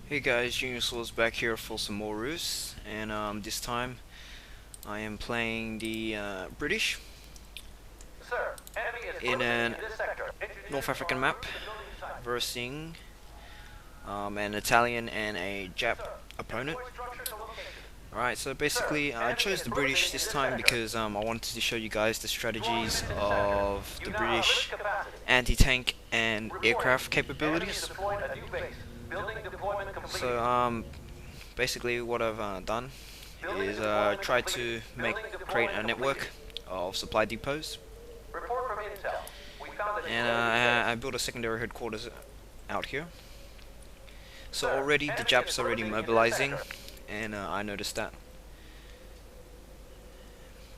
Hey guys, Genius was back here for some more R.U.S.E, and this time I am playing the British Sir, enemy is in closing an in this sector. North Engineers African are map moving to building site. versus an Italian and a Jap Sir, opponent. deploy structure to location. Alright, so Sir, basically I enemy chose is the closing British in this this time sector. because I wanted to show you guys the Deploy units strategies in sector. of You the now have limited British capacity. anti-tank and Reporting. aircraft Enemy is capabilities. deploying a new base. Building deployment completed. So basically what I've done Building is deployment try completed. to Building create deployment a completed. network of supply depots, Report from intel. We found a new and enemy base. I built a secondary headquarters out here. So Sir, already the enemy is Japs already closing in this mobilizing, sector. and I noticed that,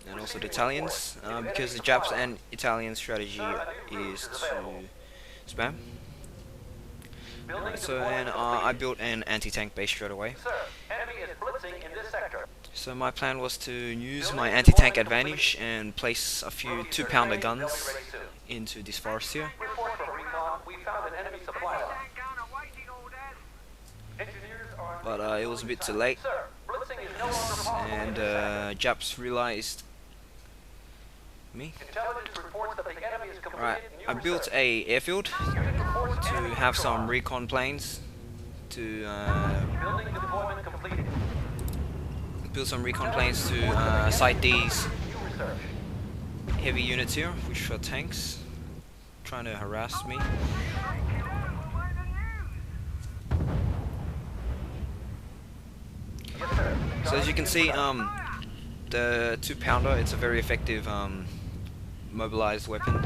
and also the Receiving Italians, report. New because enemy the supply Japs line. and Italian strategy Sir, a new route is is available. to spam. Building So deployment I completed. built an anti-tank base straight away. Sir, enemy is blitzing in this sector. So my plan was to use my Building anti-tank deployment advantage complete. and place a few Roads are 2-pounder trained, they'll be guns ready soon. into this forest here. Report from recon, we found an enemy supply line. Engineers are But it was a bit too site. late, Sir, blitzing is no longer possible in and this sector. Japs realized me. Intelligence reports that the enemy is Alright, completed new I built research. a airfield Unit reports to enemy have some neutralized. recon planes to Building deployment completed. build some recon planes to sight these New research. heavy units here, which are tanks, trying to harass me. Yes, sir. So as you can see, the 2-pounder, it's a very effective mobilized weapon.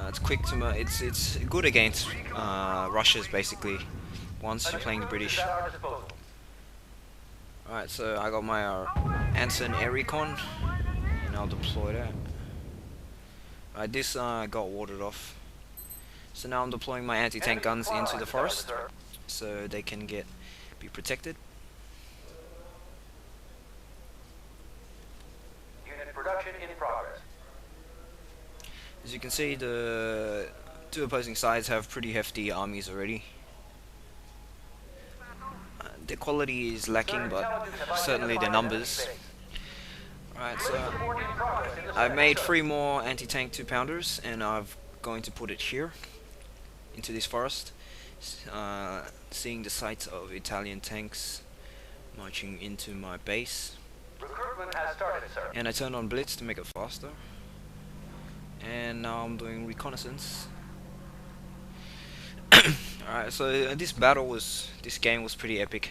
It's quick to it's good against Russians basically. Once you're playing the British. At our disposal. Alright, so I got my Anson Air Recon, and I'll deploy that. Alright, this got warded off. So now I'm deploying my anti-tank guns into the forest, so they can be protected. Unit production in progress. As you can see, the two opposing sides have pretty hefty armies already. The quality is lacking, but certainly the numbers. Alright, so I've made 3 more anti-tank 2-pounders, and I'm going to put it here, into this forest, seeing the sights of Italian tanks marching into my base. Recruitment has started, sir. And I turned on Blitz to make it faster. And now I'm doing reconnaissance. Alright, so this game was pretty epic.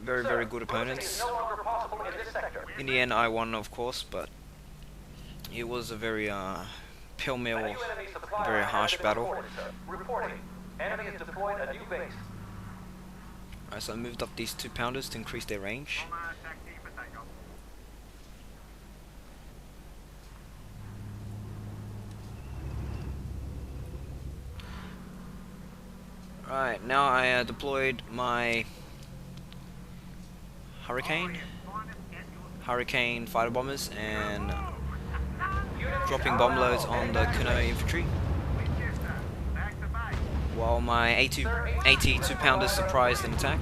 Very good opponents. No longer possible in this sector. In the end I won, of course, but it was a very pell-mell, A new enemy supply very line has harsh been battle. reported, sir. Reporting. Enemy has deployed a new base. Alright, so I moved up these 2-pounders to increase their range. Alright, now I deployed my Hurricane fighter bombers and dropping bomb loads on the Kuno infantry, while my 82-pounders surprised an attack.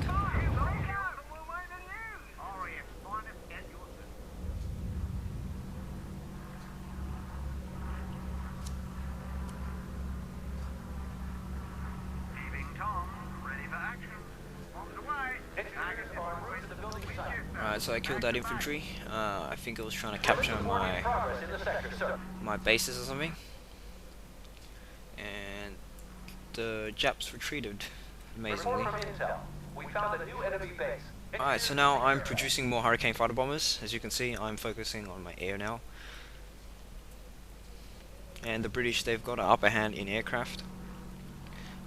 Engineers are en route to the building site. Alright, so I killed that infantry. I think it was trying to capture Progress in the sector, sir. my bases or something. And the Japs retreated amazingly. Report from intel. We found a new enemy base. Alright, so now I'm producing more Hurricane fighter bombers. As you can see, I'm focusing on my air now. And the British, they've got an upper hand in aircraft.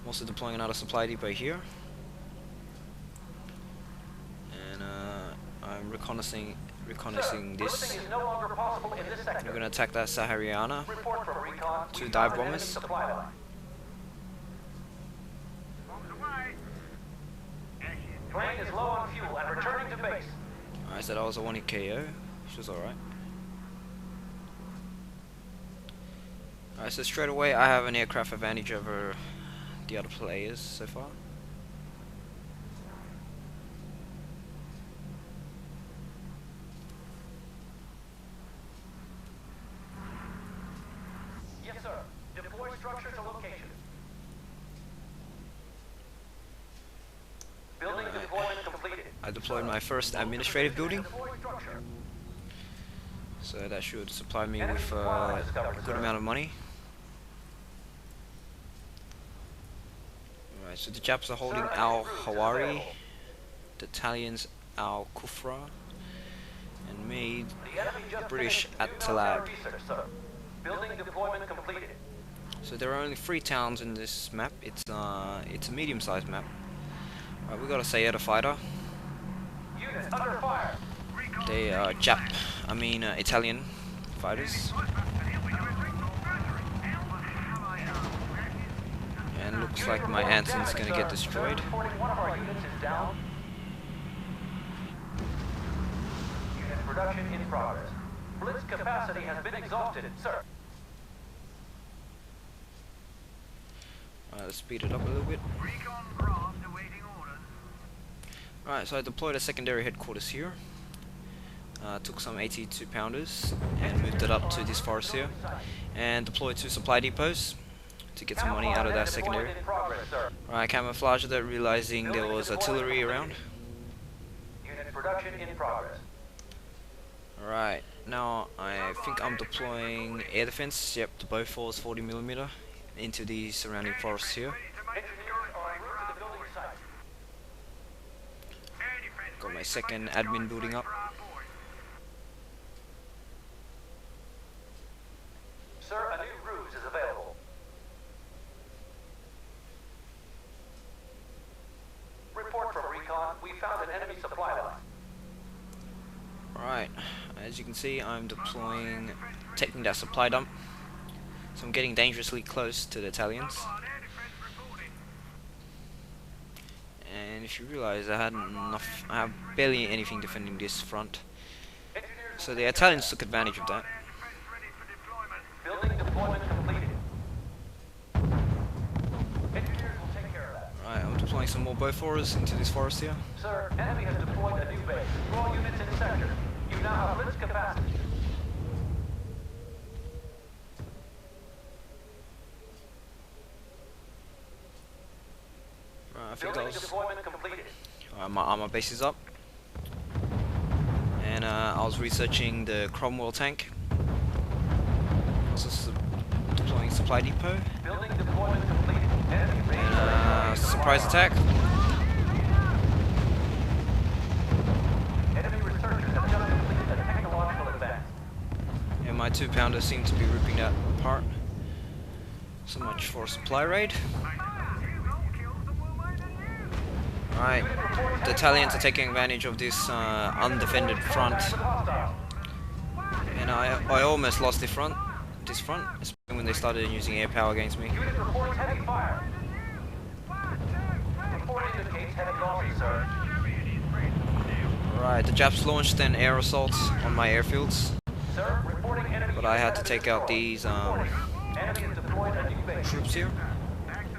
I'm also deploying another supply depot here. And I'm reconnaissing this. Blitzing is no longer possible in this sector. We're gonna attack that Sahariana. Report from recon. 2 We dive found an enemy bombers. supply line. Plane is low on fuel and returning to base. Alright, so that was a 1-hit KO, which was alright. Alright, so straight away I have an aircraft advantage over the other players so far. I deployed my first administrative building, so that should supply me with a good amount of money. Alright, so the Japs are holding Al-Hawari, the Italians Al-Kufra, and me, the British at Talab. Building deployment completed. So there are only 3 towns in this map. It's a medium-sized map. Alright, we got a Sayeda fighter. Unit under fire. They are Italian fighters. And looks like my Anson's gonna get destroyed. Reporting one of our units is down. Unit production in progress. Blitz capacity has been exhausted, sir. Let's speed it up a little bit. Alright, so I deployed a secondary headquarters here. Took some 82 pounders and moved it up to this forest here. And deployed 2 supply depots to get some money out of that secondary. Alright, camouflaged that, realizing there was artillery around. Unit production in progress. Alright, now I think I'm deploying air defense. Yep, the Bofors 40mm into the surrounding forests here. Got my second admin building up. Sir, a new R.U.S.E is available. Report from recon. We found an enemy supply line. Alright, as you can see, I'm taking that supply dump. So I'm getting dangerously close to the Italians. And if you realize, I have barely anything defending this front. So the Italians took advantage of that. Building deployment completed. Engineers will take care of that. Right, I'm deploying some more Bofors into this forest here. Sir, enemy has deployed a new base. All units in sector. You now have blitz capacity. I think Building deployment completed. my armor base is up. And I was researching the Cromwell tank. Also deploying supply depot. Building deployment completed. Enemy And surprise attack. Enemy researchers have just completed a technological advance. And my 2 pounders seem to be ripping that apart. So much for supply raid. Right, the Italians are taking advantage of this undefended front, and I almost lost this front, especially when they started using air power against me. Unit reports heavy fire. Report indicates heavy losses, sir. Right, the Japs launched an air assault on my airfields, Sir, reporting enemy. but I had to take out these Enemy has deployed a new base. troops here,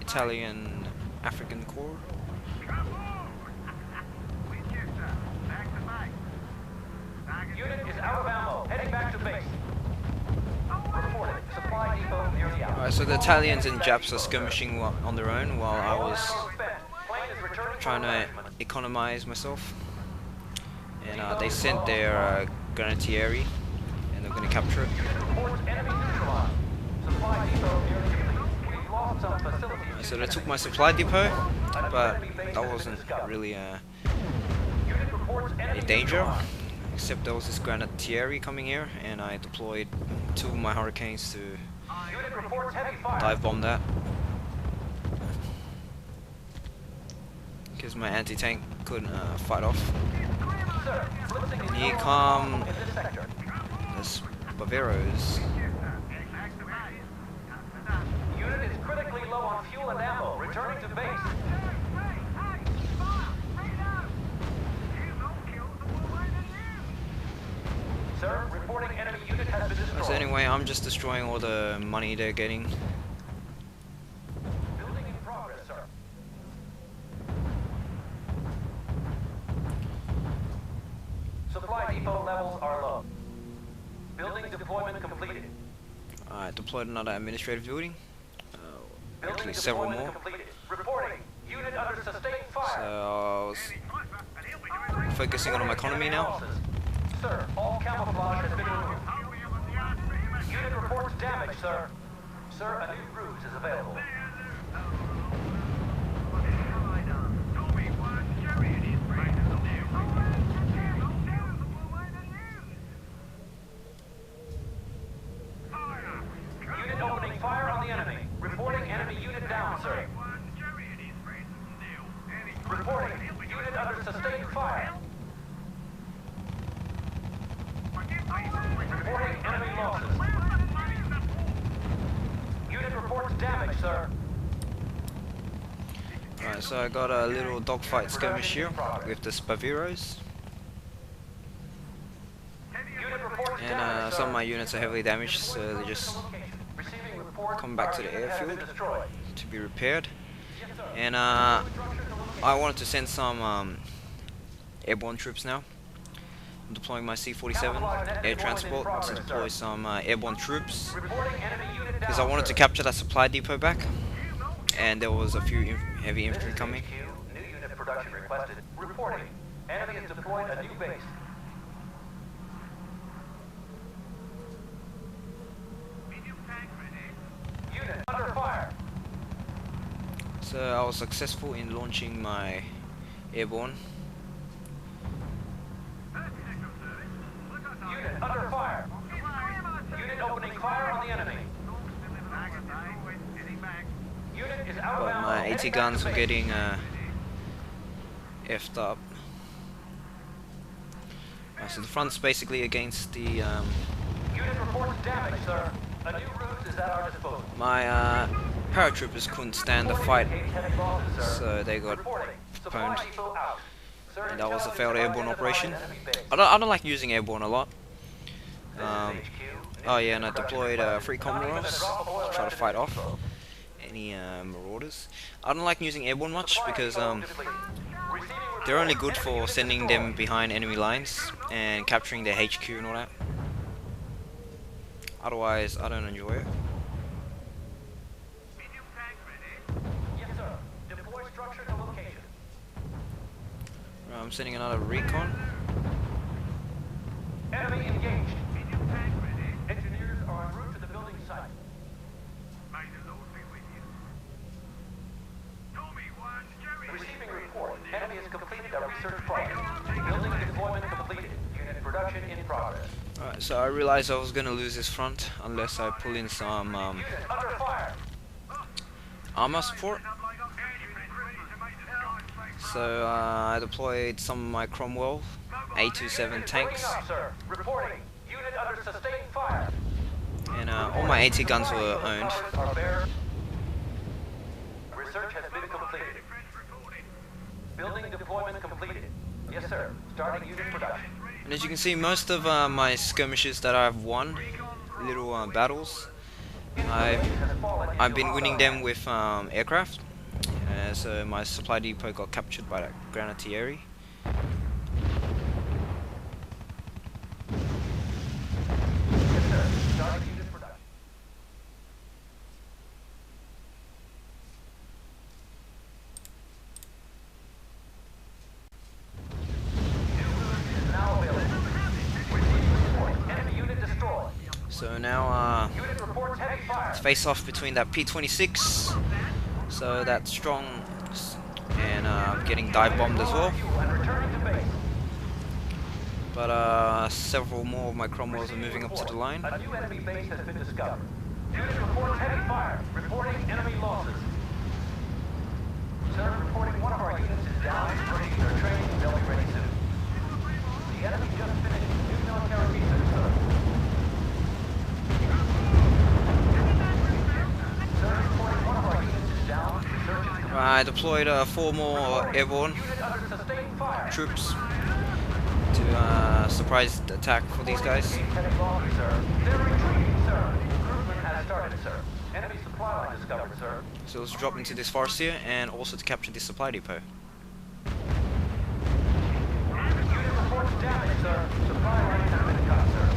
Italian African Corps. Unit is out of ammo. Heading back to base. Reporting. Supply depot near the outpost. Alright, so the Italians and Japs are skirmishing on their own while I was Plane is returning trying for to management. economize myself. And they sent their granatieri, and they're going to capture it. Reports enemy neutralized. Supply depot near the We've lost some facilities. So they took my supply depot, but that wasn't really a Unit reports enemy danger. neutralized. Except there was this granatieri coming here, and I deployed 2 of my Hurricanes to Unit reports heavy fire. dive bomb that. Because my anti-tank couldn't fight off. Sir, blitzing is Here no come longer in this sector. the Barbaros. Unit is critically low on fuel and ammo. Returning to base. Sir, reporting enemy unit has been destroyed. So anyway, I'm just destroying all the money they're getting. Building in progress, sir. Supply depot levels are low. Building deployment completed. I deployed another administrative building. Building Actually, several deployment more. completed. Reporting. Unit under sustained So fire. I was focusing on my economy now. Sir, all camouflage has been removed. Unit reports damage, sir. Sir, a new ruse is available. Unit opening fire on the enemy. Reporting enemy unit down, sir. Reporting unit under sustained fire. Reporting enemy losses. Unit reports damage, sir. Alright, so I got a little dogfight skirmish here with the Spaviros. And some of my units are heavily damaged, so they just come back to the airfield to be repaired. And I wanted to send some airborne troops now. I'm deploying my C-47 air transport to deploy some airborne troops because I wanted to capture that supply depot back, and there was a few heavy infantry coming. New unit production requested. Reporting. Enemy has deployed a new base. Unit under fire. So I was successful in launching my airborne. Unit under fire. Unit opening fire on the enemy. Unit is out of But ammo. my AT guns were getting effed up. So the front's basically against the Unit reports damage, sir. A new ruse is at our disposal. my paratroopers couldn't stand the fight, Heavy losses, sir. so they got Reporting. pwned. Supply depot out. Sir, And that was a intelligence failed airborne provided operation. by enemy base. I don't like using airborne a lot. This is HQ. Oh yeah, and I deployed free Not even a Comoros drop of oil to try to added fight to off depot. any marauders. I don't like using airborne much because Receiving they're only report. good for sending them behind enemy lines and capturing their HQ and all that. Otherwise, I don't enjoy it. Yes, sir. Deploy structure to location. Right, I'm sending another recon. Enemy engaged. Engineers are en route to the building site. Receiving report. Enemy has completed a research project. Building deployment completed. Unit production in progress. Alright, so I realized I was gonna lose this front unless I pull in some Unit under fire. armor support. So I deployed some of my Cromwell A27 tanks, Sir. Reporting. Unit under sustained fire. and all my AT guns were owned. Research has been completed. Building deployment completed. Yes, sir. Starting unit production. And as you can see, most of my skirmishes that I've won, little battles, I've been winning them with aircraft. So my supply depot got captured by that granatieri. Yes, sir. Starting unit production. New route is now available. Receiving report. Enemy unit destroyed. So now Unit reports heavy fire. it's face off between that P26, so that's strong, and I'm getting dive bombed as well. And returning to base. But several more of my Cromwells are moving up to the line. A new enemy base has been discovered. Unit reports heavy fire. Reporting enemy losses. Sir, reporting one of our units is down and proceeding their training. They'll be ready soon. The enemy just finished new military research, sir. Sir, reporting one of our units is down. Research is complete. I deployed 4 more airborne Unit under sustained fire. troops to surprise attack for these guys. Heavy losses, sir. They're retreating, sir. Recruitment has started, sir. Enemy supply line discovered, sir. So let's drop into this forest here and also to capture this supply depot. Unit reports damage, sir. Supply lines have been cut, sir.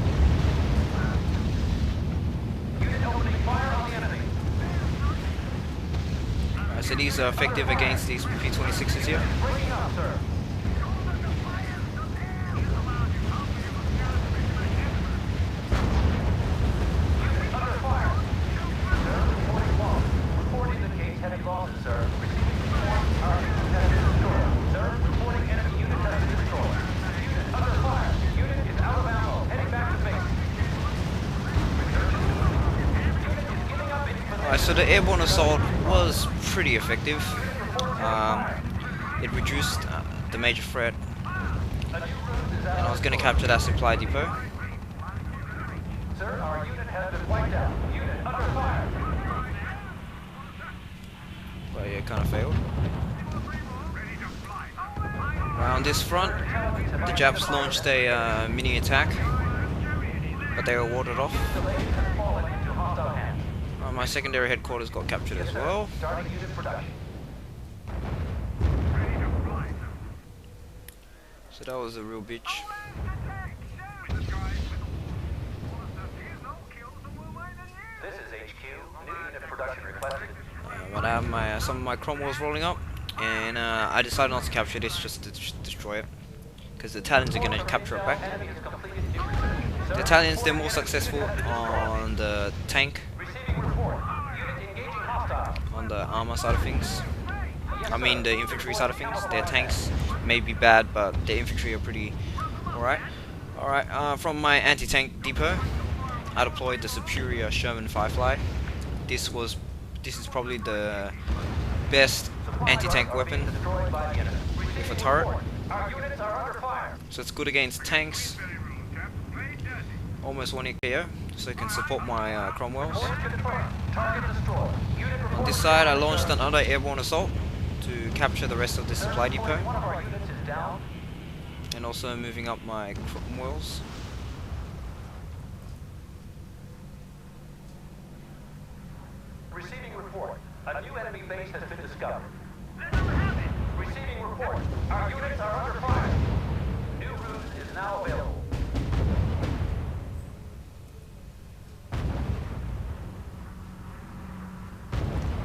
Unit opening fire on the enemy. So these are effective against these P26s here. Breaking up, sir. losses, sir. Receiving reports. Our unit has been destroyed. Sir, reporting enemy unit has been destroyed. Unit under fire. Unit is out of ammo. Heading back to base. Unit is giving up its position. Alright, so the airborne assault was pretty effective. It reduced the major threat, and I was going to capture that supply depot. Sir, our unit has been wiped out. Unit under fire. But yeah, kind of failed. Right, on this front, the Japs launched a mini attack, but they were warded off. My secondary headquarters got captured as well. Starting unit production. So that was a real bitch. This is HQ. New unit production requested. But I have some of my Cromwells rolling up, and I decided not to capture this, just to destroy it, because the Italians are going to capture it back. Enemy has completed new position. The Italians, they're more successful on the tank, Receiving report. Unit engaging hostile. on the armor side of things. I mean the infantry side of things. Their tanks may be bad, but their infantry are pretty alright. Alright, from my anti-tank depot, I deployed the superior Sherman Firefly. This is probably the best anti-tank weapon Destroyed by the enemy. with a turret. Our units are under fire. So it's good against tanks. Almost 1 KO, so it can support my Cromwells. Orders confirmed. Target destroyed. Unit On report. this side, I launched another airborne assault to capture the rest of the supply depot, One of our units is down. and also moving up my Cromwells. Receiving report. A new enemy base has been discovered. Receiving report. Our units are under fire. New route is now available.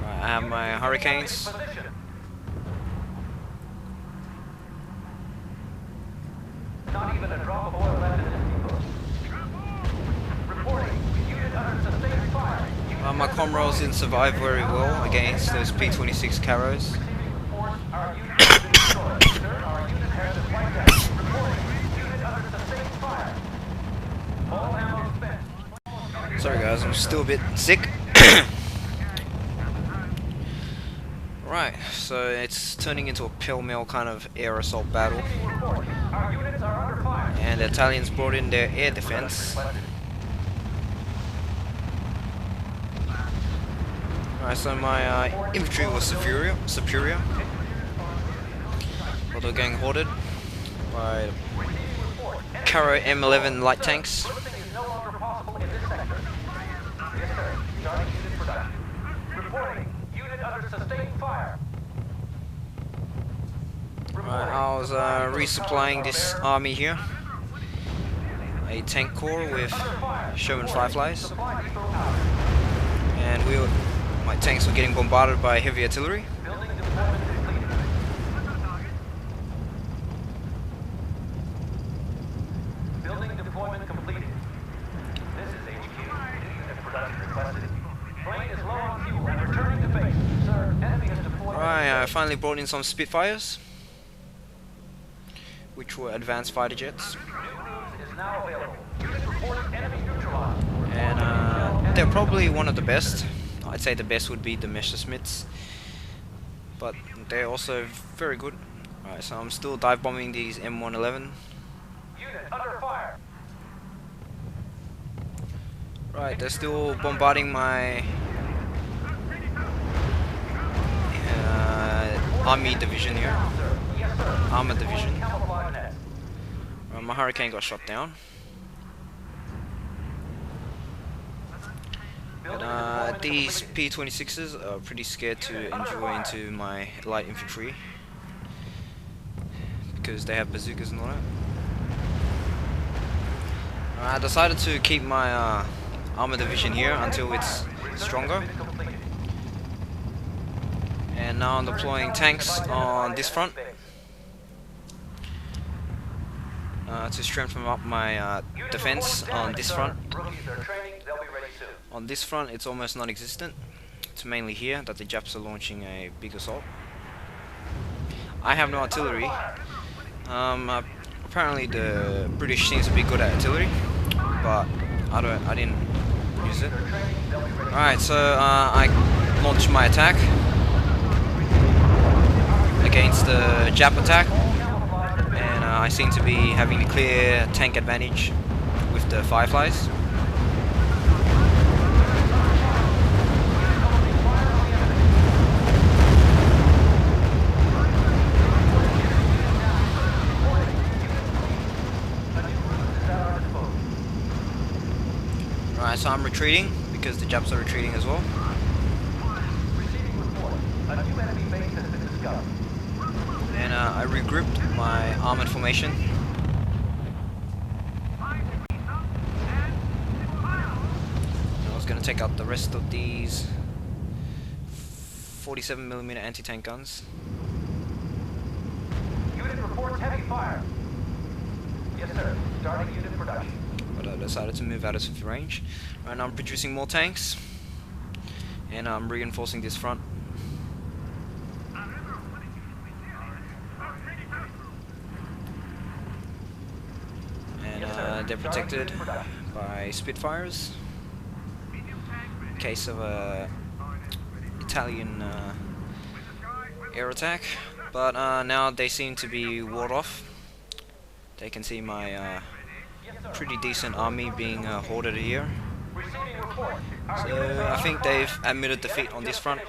I have my Hurricanes. Position. Not even a drop of oil left in this depot. Reporting. Unit under sustained fire. My Cromwells didn't survive very well against those P-26 Carros. Receiving report. Our unit has been destroyed. Sir, our unit has been wiped out. Reporting. Unit under sustained fire. All ammo spent. Sorry guys, I'm still a bit sick. Right, so it's turning into a pell-mell kind of air assault battle, Receiving report. Our units are under fire. and the Italians brought in their air defense. Alright, so my infantry was superior, although getting hoarded by Caro M11 light tanks. Everything is no longer possible in this sector. Yes, sir. Starting unit production. Reporting. Unit under sustained fire. Right, I was resupplying this army here. A tank corps with Sherman Fireflies. Supply depot out. And my tanks were getting bombarded by heavy artillery. Building deployment completed. Building deployment completed. This is HQ. New unit production requested. Plane is low on fuel and returning to base. Sir, enemy has deployed. Right, I finally brought in some Spitfires, which were advanced fighter jets. New route is now available. Unit reporting enemy neutralized. And they're probably one of the best. I'd say the best would be the Messerschmitts, but they're also very good. Alright, so I'm still dive bombing these M111. Unit under fire. Right, they're still bombarding my army division here, Sir. Yes, sir. armor division. Camouflage net. My Hurricane got shot down. But these P-26s are pretty scared to endure into my light infantry because they have bazookas and all that. I decided to keep my armor division here until it's stronger. And now I'm deploying tanks on this front to strengthen up my defense on this front. Rookies are training. They'll be ready soon. On this front, it's almost non-existent. it's mainly here that the Japs are launching a big assault. I have no artillery. Apparently the British seems to be good at artillery, but I didn't use it. Alright, so I launched my attack against the Jap attack, and I seem to be having a clear tank advantage with the Fireflies. Alright, so I'm retreating because the Japs are retreating as well. And I regrouped my armored formation. I was going to take out the rest of these 47mm anti-tank guns. Unit reports heavy fire. Yes, sir. Starting unit production. But I decided to move out of range. Right now I'm producing more tanks, and I'm reinforcing this front. And they're protected by Spitfires in case of a Italian air attack. But now they seem to be warded off. They can see my pretty decent army being hoarded here. So I think they've admitted defeat on this front.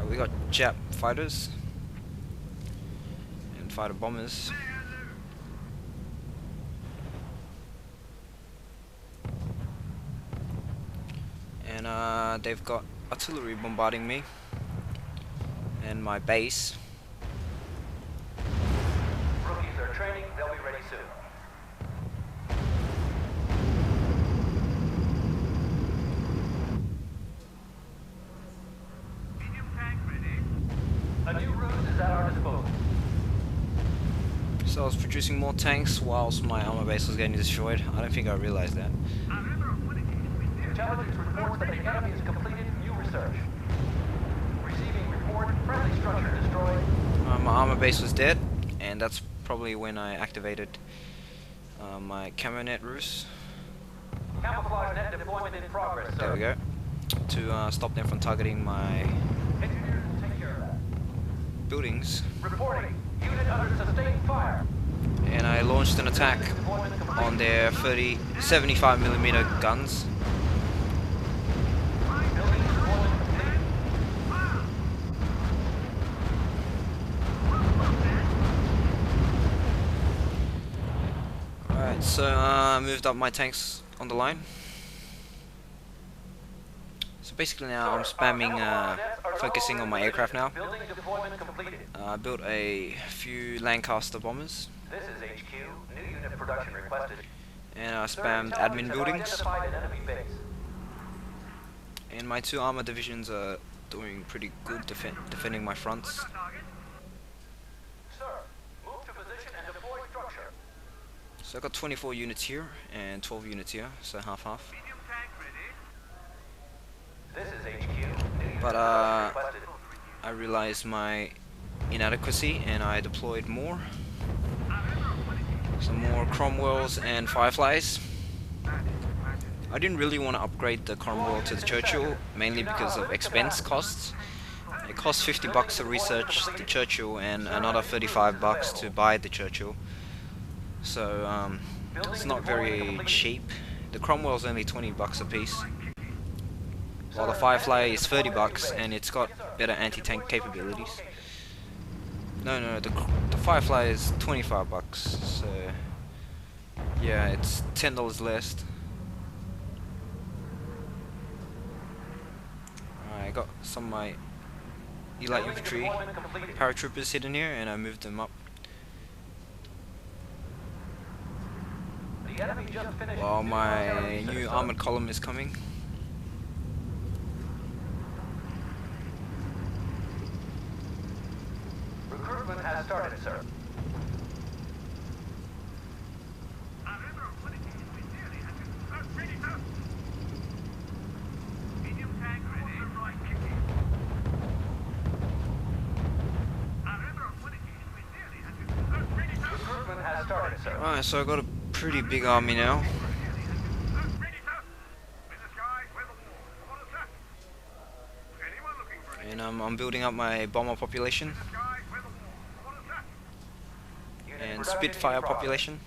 We got Jap fighters and fighter bombers. And they've got artillery bombarding me and my base. Rookies are training, they'll be ready soon. A new ruse is at our disposal. So I was producing more tanks whilst my armor base was getting destroyed. I don't think I realized that. Intelligence reports that the enemy has completed new research. Receiving report, friendly structure destroyed. My armor base was dead, and that's probably when I activated my camo net ruse. Camouflage net deployment in progress, sir. There we go. To stop them from targeting my Engineers will take care of that. buildings. Reporting. Unit under sustained fire. And I launched an attack on their 75mm guns. Building deployment completed. Alright, so I moved up my tanks on the line. So basically now I'm spamming, focusing on my aircraft now. Building deployment completed. I built a few Lancaster bombers, This is HQ. New unit production requested. and I spammed admin buildings. Identified an enemy base. And my two armor divisions are doing pretty good defending my fronts. Sir, move to position and deploy structure. So I got 24 units here and 12 units here, so half-half. This is HQ. New unit But production requested. I realized my inadequacy and I deployed more. Some more Cromwells and Fireflies. I didn't really want to upgrade the Cromwell to the Churchill, mainly because of expense costs. It costs $50 to research the Churchill and another $35 to buy the Churchill. So it's not very cheap. The Cromwell's only $20 a piece, while the Firefly is $30 and it's got better anti-tank capabilities. No, the Firefly is $25, so yeah, it's $10 less. I got some of my elite infantry paratroopers hidden here, and I moved them up. The enemy just finished. While my new armored column is coming. Recruitment has started, sir. Alright, so I got a pretty big army now. And I'm building up my bomber population and Spitfire population.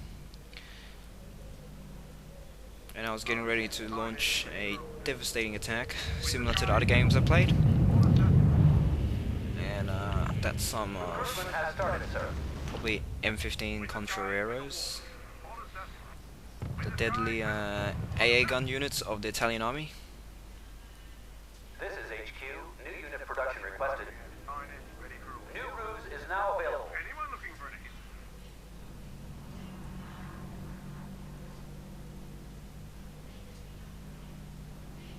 And I was getting ready to launch a devastating attack similar to the other games I played. And that's some of probably M15 Contraeros, the deadly AA gun units of the Italian army. This is HQ. New unit production requested. New R.U.S.E is now available.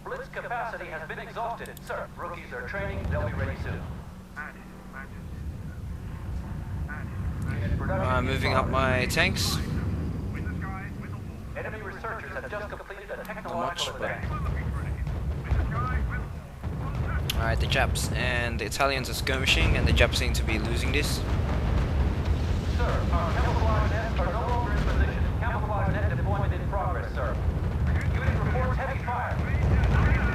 Blitz capacity has been exhausted. Sir, rookies are training. They'll be ready soon. I'm moving up my tanks. Enemy researchers have just completed a technological attack. Alright, the Japs and the Italians are skirmishing, and the Japs seem to be losing this. Sir, our camouflage nets are no longer in position. Camouflage net deployment in progress, sir. Unit reports heavy fire.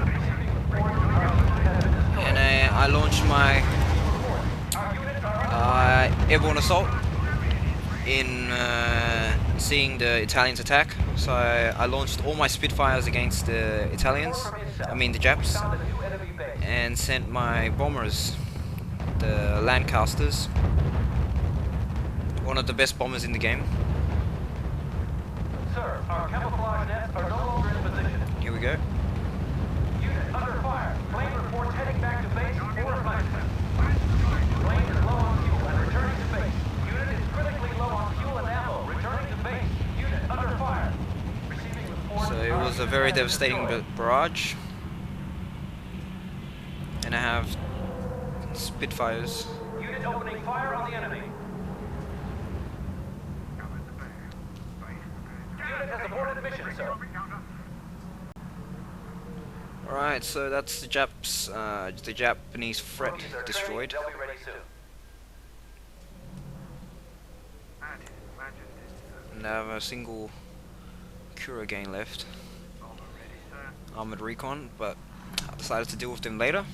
Receiving reports our unit has been destroyed. And I launched my Our units are airborne assault in seeing the Italians attack. So I launched all my Spitfires against the Italians, the Japs, found a new enemy base. and sent my bombers, the Lancasters, one of the best bombers in the game. Sir, our camouflage nets are no longer in position. Here we go. Unit under fire. Plane reports heading back to base for replacement. Plane is low on fuel and returning to base. Unit is critically low on fuel and ammo. Returning to base. Unit under fire. Receiving reports. So it was a very devastating barrage. And I have Spitfires. Unit opening fire on the enemy. Unit has aborted mission, sir. Alright, so that's the Japanese threat Rookies are destroyed. training. They'll be ready soon. And I have a single Cura gain left. Armored recon, but I decided to deal with them later.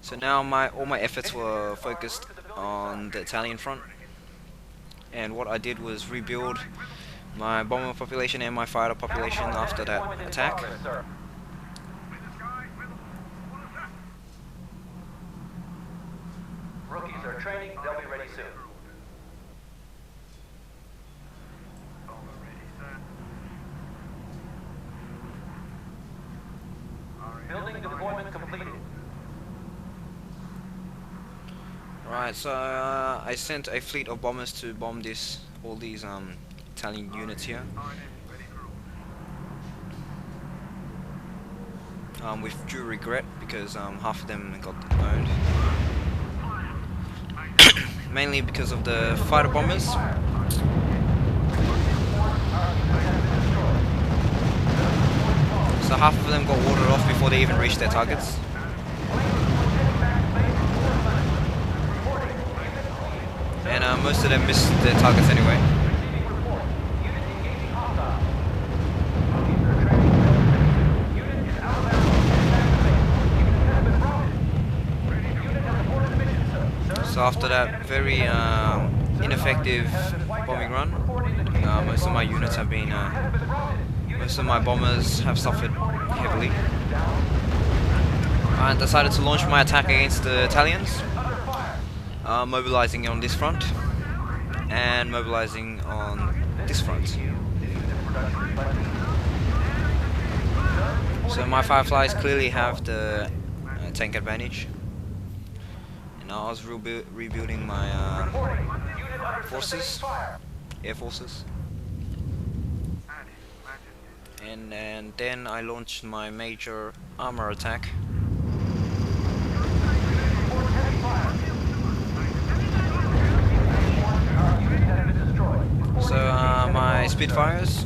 So now all my efforts were focused on the Italian front. And what I did was rebuild my bomber population and my fighter population after that attack. Rookies are training. They'll be ready soon. Building deployment completed. Right, so I sent a fleet of bombers to bomb all these Italian units here. With due regret, because half of them got owned. Mainly because of the fighter bombers. So half of them got watered off before they even reached their targets. And most of them missed their targets anyway. So after that very ineffective bombing run, most of my units have been, most of my bombers have suffered heavily. I decided to launch my attack against the Italians, mobilizing on this front and mobilizing on this front. So my Fireflies clearly have the tank advantage. And I was rebuilding my forces, air forces. And then I launched my major armor attack. So my Spitfires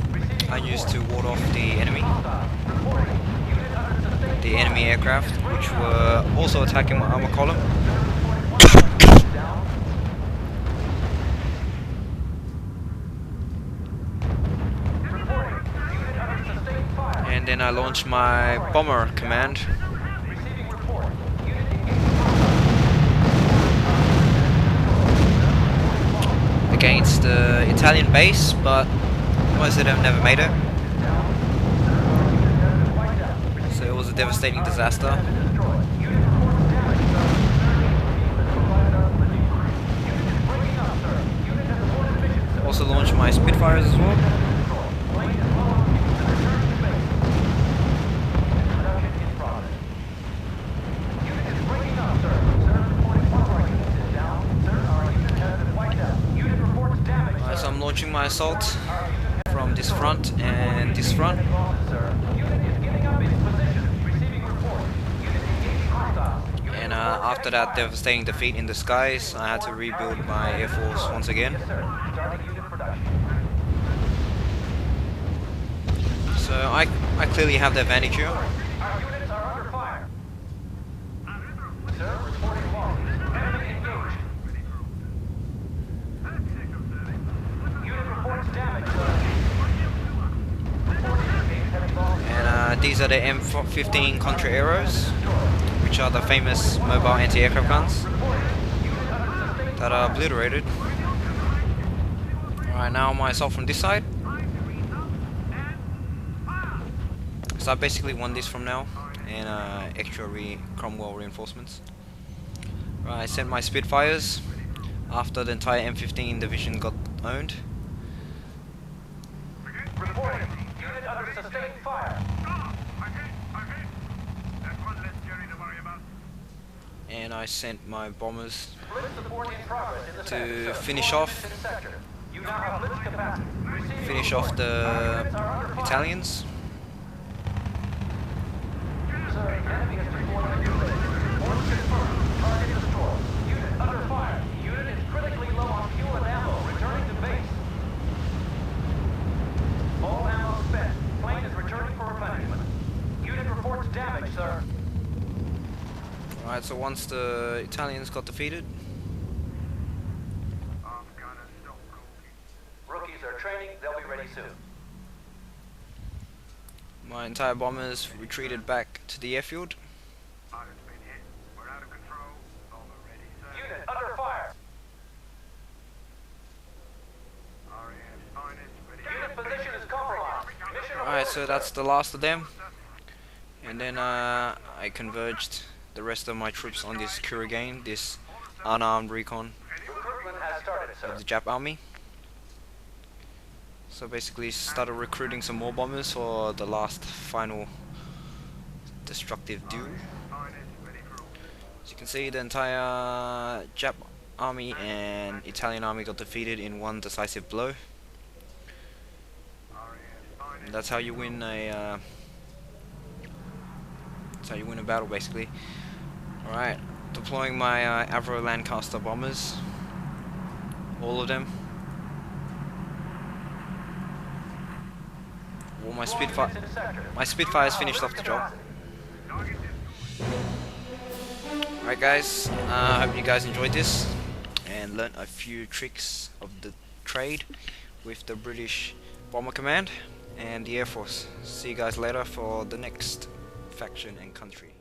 I used to ward off the enemy aircraft, which were also attacking my armor column. then I launched my bomber command Receiving report. Unit engaged. against the Italian base, but most of them never made it. So it was a devastating disaster. Also launched my Spitfires as well. So I'm launching my assault from this front and this front. And after that devastating defeat in the skies, I had to rebuild my air force once again. So I clearly have the advantage here. And these are the M15 Contra Aeros, which are the famous mobile anti-aircraft guns that are obliterated. Alright, now my assault from this side. So I basically won this from now, and extra Cromwell reinforcements. Right, I sent my Spitfires after the entire M15 division got owned. Reporting. Unit under sustained fire. And I sent my bombers Blitz support in progress in the to sector. finish off You now have blitz capacity. Receiving report. the Units are under fire. Italians. Sir, enemy has deployed a new blitz. Orders confirmed. Target destroyed. Unit under fire. Unit is critically low on fuel and ammo. Returning to base. All ammo spent. Plane is returning for replenishment. Unit reports damage, sir. Alright, so once the Italians got defeated, Rookies are training. They'll be ready soon. my entire bombers retreated back to the airfield. Unit under fire. Unit position is compromised. Mission Alright, so that's the last of them. And then I converged the rest of my troops on this Kurigane, this unarmed recon recruitment has started, sir. of the Jap army. So basically started recruiting some more bombers for the last final destructive duel. As you can see, the entire Jap army and Italian army got defeated in one decisive blow. And that's how you win a battle, basically. Alright, deploying my Avro Lancaster bombers, all of them. All my Spitfires finished off the job. Alright guys, I hope you guys enjoyed this and learnt a few tricks of the trade with the British Bomber Command and the Air Force. See you guys later for the next faction and country.